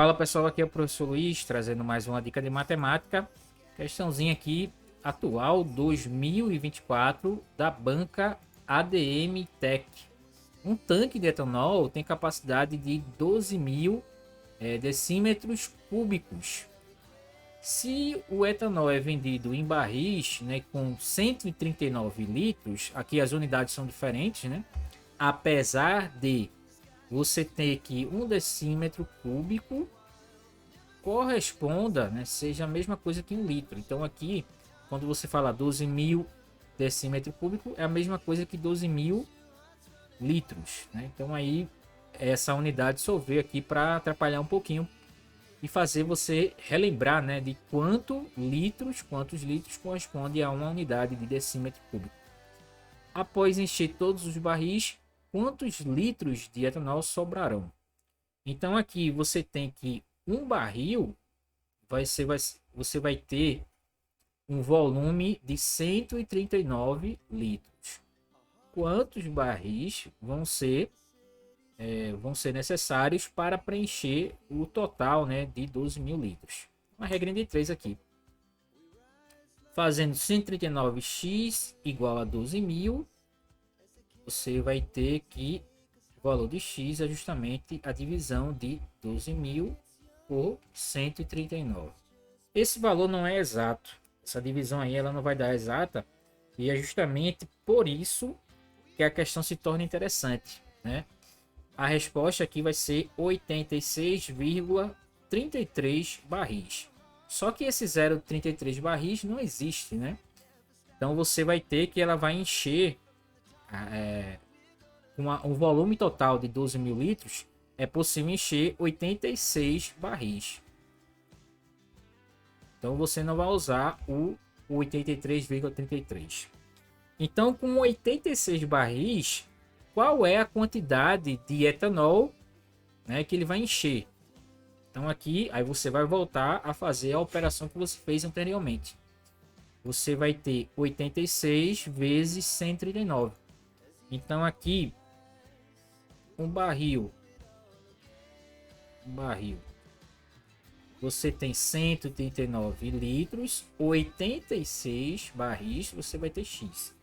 Fala pessoal, aqui é o professor Luiz, trazendo mais uma dica de matemática. Questãozinha aqui, atual 2024, da banca ADM Tech. Um tanque de etanol tem capacidade de 12.000 decímetros cúbicos. Se o etanol é vendido em barris, né, com 139 litros, aqui as unidades são diferentes, né? Apesar de você ter que 1 decímetro cúbico corresponda, né, seja a mesma coisa que 1 litro. Então aqui, quando você fala 12.000 decímetro cúbico, é a mesma coisa que 12.000 litros, né? Então aí essa unidade só veio aqui para atrapalhar um pouquinho e fazer você relembrar, né, de quantos litros corresponde a uma unidade de decímetro cúbico. Após encher todos os barris, quantos litros de etanol sobrarão? Então aqui você tem que um barril você vai ter um volume de 139 litros. Quantos barris vão ser necessários para preencher o total, né, de 12.000 litros? Uma regra de 3 aqui. Fazendo 139x igual a 12.000, você vai ter que o valor de x é justamente a divisão de 12.000 por 139. Esse valor não é exato. Essa divisão aí ela não vai dar exata. E é justamente por isso que a questão se torna interessante, né? A resposta aqui vai ser 86,33 barris. Só que esse 0,33 barris não existe, né? Então você vai ter que ela vai encher um volume total de 12.000 litros. É possível encher 86 barris. Então você não vai usar o 83,33. Então com 86 barris, qual é a quantidade de etanol, né, que ele vai encher? Então aqui aí você vai voltar a fazer a operação que você fez anteriormente. Você vai ter 86 vezes 139. Então aqui um barril, você tem 139 litros, 86 barris, você vai ter x.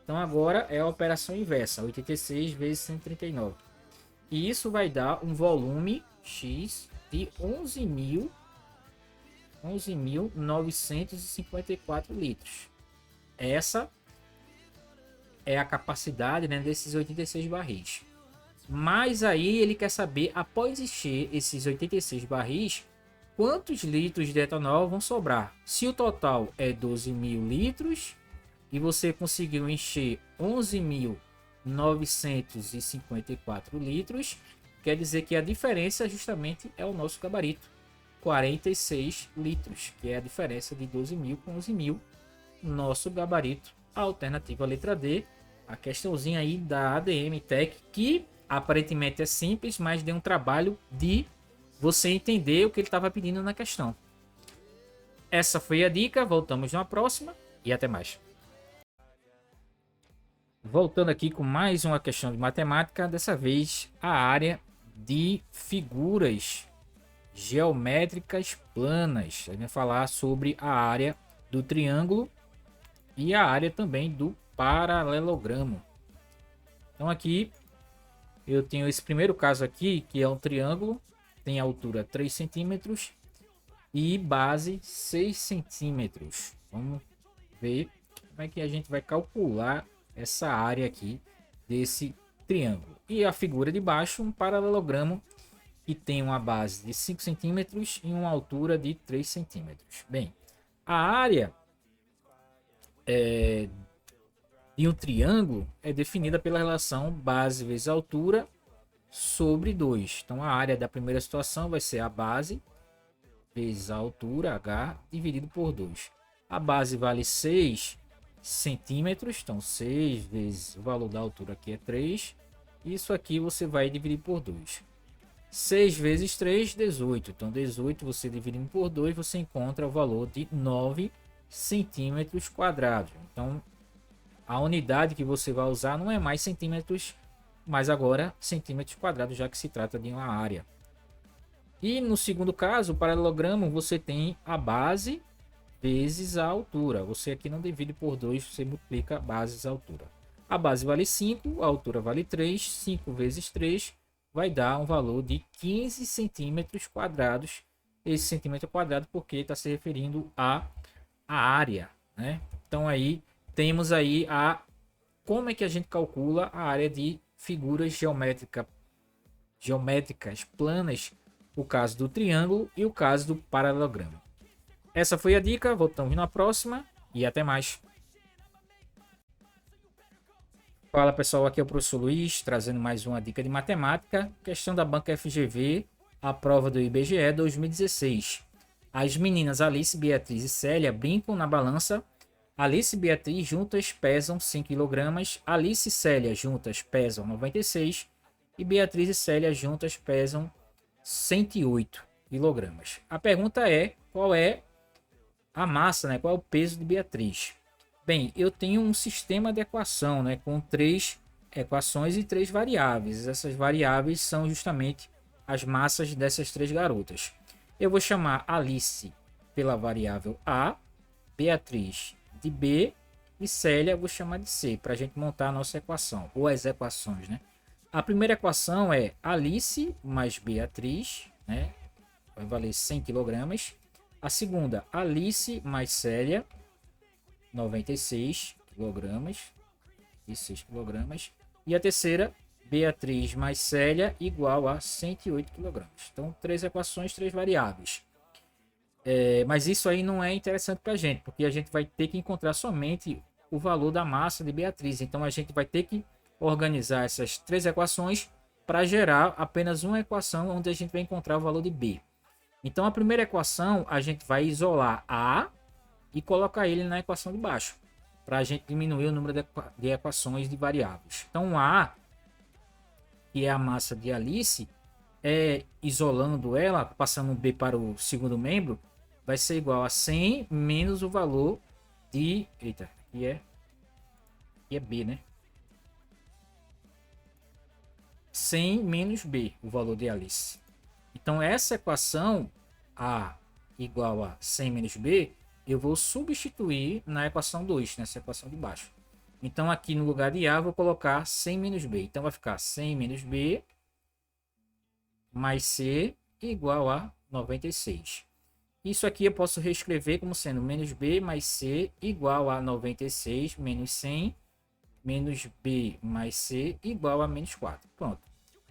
Então agora é a operação inversa, 86 vezes 139. E isso vai dar um volume x de 11.954 litros. Essa é a capacidade, né, desses 86 barris. Mas aí ele quer saber, após encher esses 86 barris, quantos litros de etanol vão sobrar. Se o total é 12.000 litros e você conseguiu encher 11.954 litros, quer dizer que a diferença justamente é o nosso gabarito, 46 litros, que é a diferença de 12.000 com 11.000, nosso gabarito. A alternativa letra D, a questãozinha aí da ADM Tech, que aparentemente é simples, mas deu um trabalho de você entender o que ele estava pedindo na questão. Essa foi a dica, voltamos na próxima e até mais. Voltando aqui com mais uma questão de matemática, dessa vez a área de figuras geométricas planas. A gente vai falar sobre a área do triângulo e a área também do paralelogramo. Então aqui eu tenho esse primeiro caso aqui, que é um triângulo, tem altura 3 centímetros e base 6 centímetros. Vamos ver como é que a gente vai calcular essa área aqui desse triângulo. E a figura de baixo, um paralelogramo que tem uma base de 5 centímetros e uma altura de 3 centímetros. Bem, a área de um triângulo é definida pela relação base vezes altura sobre 2. Então a área da primeira situação vai ser a base vezes a altura, h, dividido por 2. A base vale 6 centímetros, então 6 vezes o valor da altura aqui é 3. Isso aqui você vai dividir por 2. 6 vezes 3, 18. Então 18 você dividindo por 2, você encontra o valor de 9 centímetros quadrados. Então a unidade que você vai usar não é mais centímetros, mas agora centímetros quadrados, já que se trata de uma área. E no segundo caso, o paralelogramo, você tem a base vezes a altura. Você aqui não divide por 2, você multiplica bases a altura. A base vale 5, a altura vale 3. 5 vezes 3 vai dar um valor de 15 centímetros quadrados. Esse centímetro quadrado porque está se referindo a área, né? Então aí temos aí como é que a gente calcula a área de figuras geométricas planas, o caso do triângulo e o caso do paralelogramo. Essa foi a dica, voltamos na próxima e até mais. Fala pessoal, aqui é o professor Luiz, trazendo mais uma dica de matemática, questão da banca FGV, a prova do IBGE 2016. As meninas Alice, Beatriz e Célia brincam na balança. Alice e Beatriz juntas pesam 5 kg, Alice e Célia juntas pesam 96 e Beatriz e Célia juntas pesam 108 kg. A pergunta é, qual é a massa, né? Qual é o peso de Beatriz? Bem, eu tenho um sistema de equação, né, com 3 equações e 3 variáveis. Essas variáveis são justamente as massas dessas 3 garotas. Eu vou chamar Alice pela variável A, Beatriz de B e Célia eu vou chamar de C, para a gente montar a nossa equação, ou as equações, né? A primeira equação é Alice mais Beatriz, né? Vai valer 100 kg. A segunda, Alice mais Célia, 96 kg e 6 kg. E a terceira, Beatriz mais Célia igual a 108 kg. Então, 3 equações, 3 variáveis. Mas isso aí não é interessante para a gente, porque a gente vai ter que encontrar somente o valor da massa de Beatriz. Então, a gente vai ter que organizar essas 3 equações para gerar apenas uma equação onde a gente vai encontrar o valor de B. Então, a primeira equação, a gente vai isolar A e colocar ele na equação de baixo, para a gente diminuir o número de equações de variáveis. Então, A, que é a massa de Alice, isolando ela, passando o B para o segundo membro, vai ser igual a 100 menos o valor de... Eita, aqui é B, né? 100 menos B, o valor de Alice. Então, essa equação, A igual a 100 menos B, eu vou substituir na equação 2, nessa equação de baixo. Então, aqui no lugar de A, eu vou colocar 100 menos B. Então, vai ficar 100 menos B mais C igual a 96. Isso aqui eu posso reescrever como sendo menos B mais C igual a 96 menos 100 menos B mais C igual a menos 4. Pronto.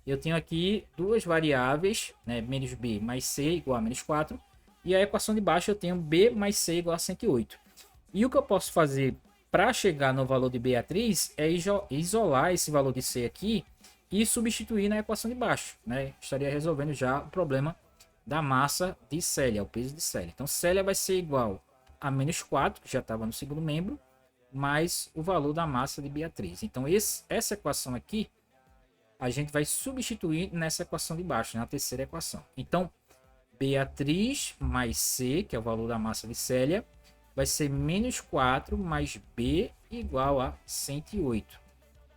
Eu tenho aqui duas variáveis, né? Menos B mais C igual a menos 4. E a equação de baixo eu tenho B mais C igual a 108. E o que eu posso fazer para chegar no valor de Beatriz é isolar esse valor de C aqui e substituir na equação de baixo, né? Estaria resolvendo já o problema da massa de Célia, o peso de Célia. Então, Célia vai ser igual a menos 4, que já estava no segundo membro, mais o valor da massa de Beatriz. Então, essa equação aqui, a gente vai substituir nessa equação de baixo, na terceira equação. Então, Beatriz mais C, que é o valor da massa de Célia, vai ser menos 4 mais B igual a 108.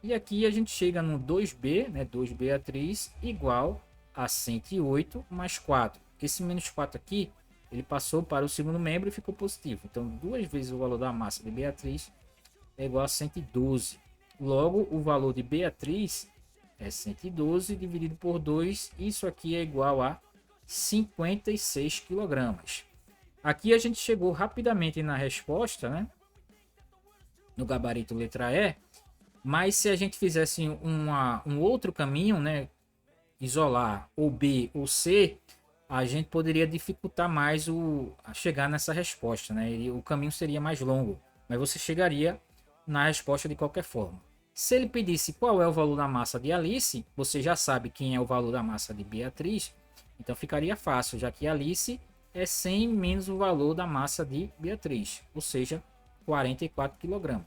E aqui a gente chega no 2B, né? 2 Beatriz igual a 108 mais 4. Esse menos 4 aqui, ele passou para o segundo membro e ficou positivo. Então, 2 vezes o valor da massa de Beatriz é igual a 112. Logo, o valor de Beatriz é 112 dividido por 2. Isso aqui é igual a 56 kg. Aqui a gente chegou rapidamente na resposta, né? No gabarito letra E. Mas se a gente fizesse um outro caminho, né? Isolar ou B ou C, a gente poderia dificultar mais a chegar nessa resposta, né? O caminho seria mais longo, mas você chegaria na resposta de qualquer forma. Se ele pedisse qual é o valor da massa de Alice, você já sabe quem é o valor da massa de Beatriz, então ficaria fácil, já que Alice é 100 menos o valor da massa de Beatriz, ou seja, 44 kg.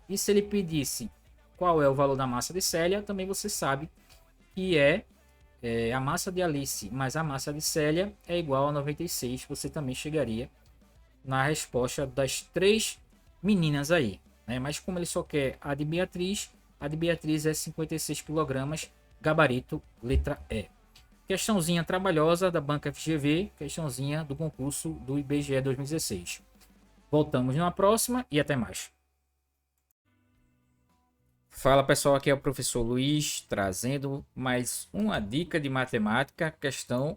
E se ele pedisse qual é o valor da massa de Célia, também você sabe que a massa de Alice mais a massa de Célia é igual a 96. Você também chegaria na resposta das 3 meninas aí, né? Mas como ele só quer a de Beatriz é 56 kg, gabarito letra E. Questãozinha trabalhosa da banca FGV, questãozinha do concurso do IBGE 2016. Voltamos numa próxima e até mais. Fala pessoal, aqui é o professor Luiz, trazendo mais uma dica de matemática, questão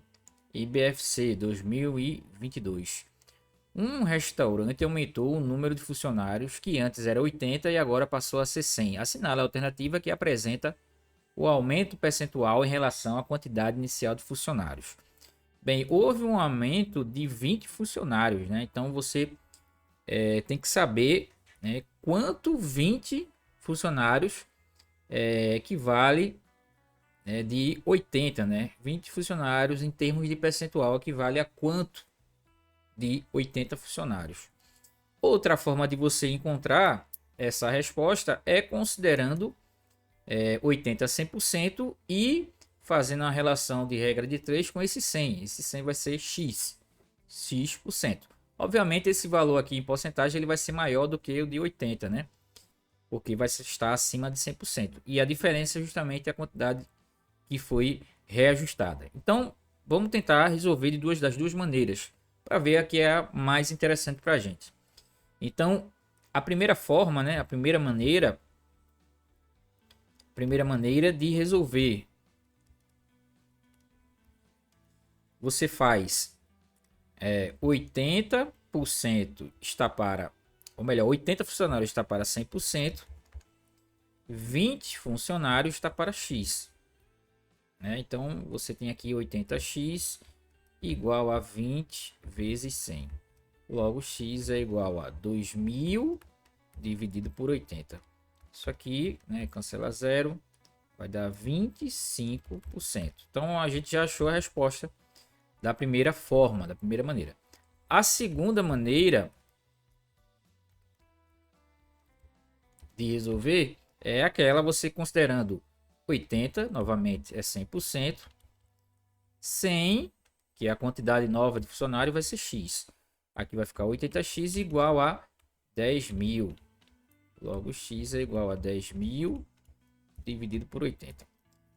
IBFC 2022. Um restaurante aumentou o número de funcionários, que antes era 80 e agora passou a ser 100. Assinala a alternativa que apresenta o aumento percentual em relação à quantidade inicial de funcionários. Bem, houve um aumento de 20 funcionários, né? Então você tem que saber, né, quanto 20 funcionários equivale de 80, né? 20 funcionários em termos de percentual equivale a quanto de 80 funcionários. Outra forma de você encontrar essa resposta é considerando 80 a 100% e fazendo uma relação de regra de 3 com esse 100. Esse 100 vai ser x por cento. Obviamente esse valor aqui em porcentagem ele vai ser maior do que o de 80, né? Porque vai estar acima de 100%. E a diferença é justamente a quantidade que foi reajustada. Então, vamos tentar resolver das duas maneiras, para ver a que é a mais interessante para a gente. Então, a primeira forma, né, a primeira maneira de resolver, você faz 80% está para, ou melhor, 80 funcionários está para 100%, 20 funcionários está para x. Né? Então, você tem aqui 80x igual a 20 vezes 100. Logo, x é igual a 2.000 dividido por 80. Isso aqui, né, cancela zero, vai dar 25%. Então, a gente já achou a resposta da primeira forma, da primeira maneira. A segunda maneira de resolver é aquela você considerando 80, novamente é 100%, 100, que é a quantidade nova de funcionário, vai ser x. Aqui vai ficar 80x igual a 10.000. Logo, x é igual a 10.000 dividido por 80.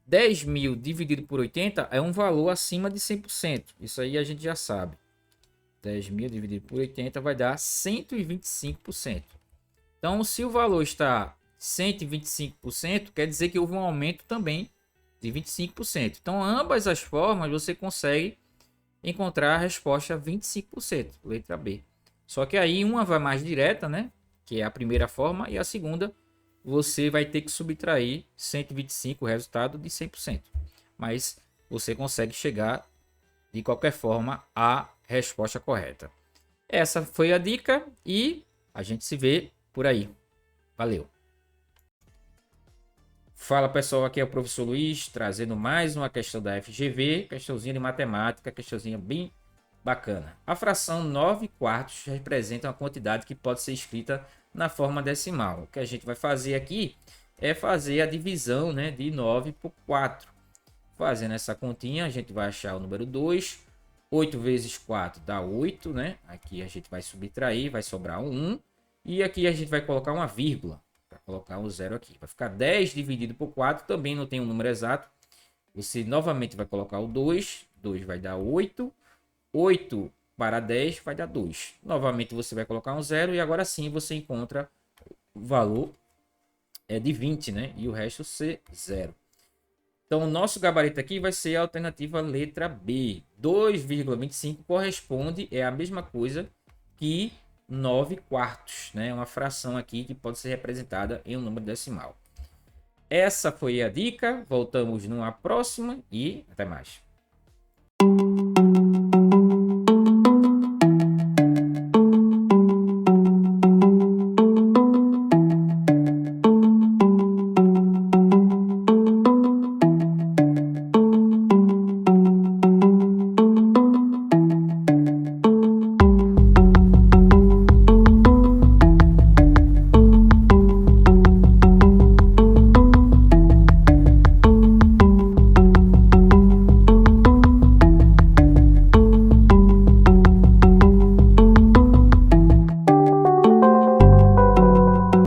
10.000 dividido por 80 é um valor acima de 100%. Isso aí a gente já sabe. 10.000 dividido por 80 vai dar 125%. Então, se o valor está 125%, quer dizer que houve um aumento também de 25%. Então, ambas as formas você consegue encontrar a resposta 25%, letra B. Só que aí uma vai mais direta, né? Que é a primeira forma, e a segunda você vai ter que subtrair 125, o resultado de 100%. Mas você consegue chegar de qualquer forma à resposta correta. Essa foi a dica e a gente se vê por aí. Valeu! Fala pessoal, aqui é o professor Luiz, trazendo mais uma questão da FGV, questãozinha de matemática, questãozinha bem bacana. A fração 9/4 representa uma quantidade que pode ser escrita na forma decimal. O que a gente vai fazer aqui é fazer a divisão, né, de 9 por 4. Fazendo essa continha, a gente vai achar o número 2. 8 vezes 4 dá 8, né? Aqui a gente vai subtrair, vai sobrar um 1. E aqui a gente vai colocar uma vírgula, para colocar um zero aqui. Vai ficar 10 dividido por 4, também não tem um número exato. Você novamente vai colocar o 2. 2 vai dar 8. 8 para 10 vai dar 2. Novamente você vai colocar um zero e agora sim você encontra o valor de 20, né? E o resto ser zero. Então o nosso gabarito aqui vai ser a alternativa letra B. 2,25 corresponde, é a mesma coisa que 9/4, né? Uma fração aqui que pode ser representada em um número decimal. Essa foi a dica. Voltamos numa próxima e até mais.